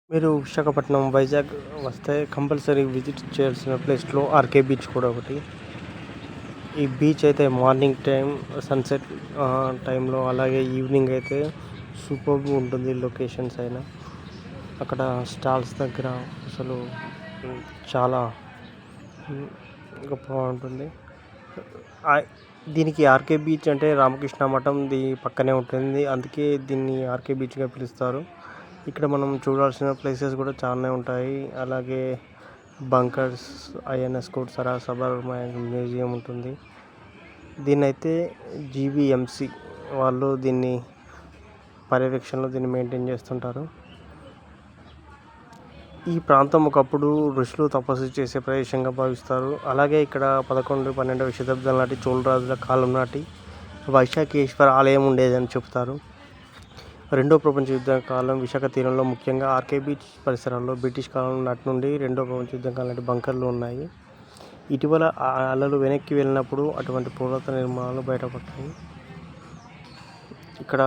మీరు విశాఖపట్నం, వైజాగ్ వస్తే compulsory visit చేయాల్సిన ప్లేస్‌లో ఆర్‌కే బీచ్ కూడా ఒకటి. ఈ బీచ్ అయితే మార్నింగ్ టైం సన్‌సెట్ టైంలో అలాగే ఈవినింగ్ అయితే సూపర్బ్‌గా ఉంటుంది లొకేషన్స్ అయినా. అక్కడ స్టాల్స్ దగ్గర అసలు హ్మ్, చాలా హ్మ్, గొప్పగా ఉంటుంది. ఆహ్, దీనికి ఆర్‌కే బీచ్ అంటే రామకృష్ణ మఠం పక్కనే ఉంటుంది. అందుకే దీన్ని ఆర్‌కే బీచ్‌గా పిలుస్తారు. ఇక్కడ మనం చూడాల్సిన ప్లేసెస్ కూడా చాలానే ఉంటాయి. అలాగే బంకర్స్, ఐఎన్ఎస్ కోట్ సబార్మన్ మ్యూజియం ఉంటుంది. దీన్నైతే జీవీఎంసీ వాళ్ళు పర్యవేక్షణలో దీన్ని మెయింటైన్ చేస్తుంటారు. ఈ ప్రాంతం ఒకప్పుడు ఋషులు తపస్సు చేసే ప్రదేశంగా భావిస్తారు. అలాగే ఇక్కడ 11, 12వ శతాబ్దం నాటి చోళ రాజుల కాలం నాటి వైశాఖేశ్వర ఆలయం ఉండేదని చెబుతారు. రెండో ప్రపంచ యుద్ధ కాలం విశాఖ తీరంలో ముఖ్యంగా ఆర్‌కే బీచ్ పరిసరాల్లో బ్రిటిష్ కాలం నాటి నుండి రెండో ప్రపంచ యుద్ధం కాలం నాటి బంకర్లు ఉన్నాయి. ఇటీవల ఆ అలలు వెనక్కి వెళ్ళినప్పుడు అటువంటి పురాతన నిర్మాణాలు బయటపడ్డాయి. ఇక్కడ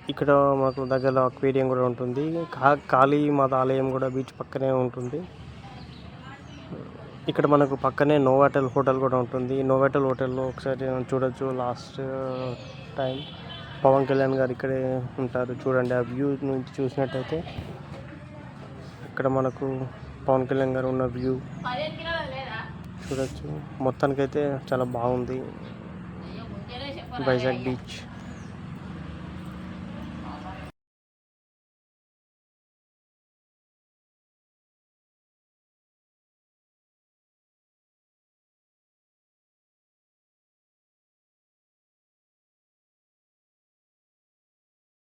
ఇక్కడ మాకు దగ్గరలో అక్వేరియం కూడా ఉంటుంది. కాళీమాత ఆలయం కూడా బీచ్ పక్కనే ఉంటుంది. ఇక్కడ మనకు పక్కనే నోవాటెల్ హోటల్ కూడా ఉంటుంది. నోవాటెల్ హోటల్లో ఒకసారి చూడొచ్చు. లాస్ట్ టైం పవన్ కళ్యాణ్ గారు ఇక్కడే ఉంటారు. చూడండి, ఆ వ్యూ నుంచి చూసినట్టయితే ఇక్కడ మనకు పవన్ కళ్యాణ్ గారు ఉన్న వ్యూ చూడొచ్చు. మొత్తానికైతే చాలా బాగుంది వైజాగ్ బీచ్.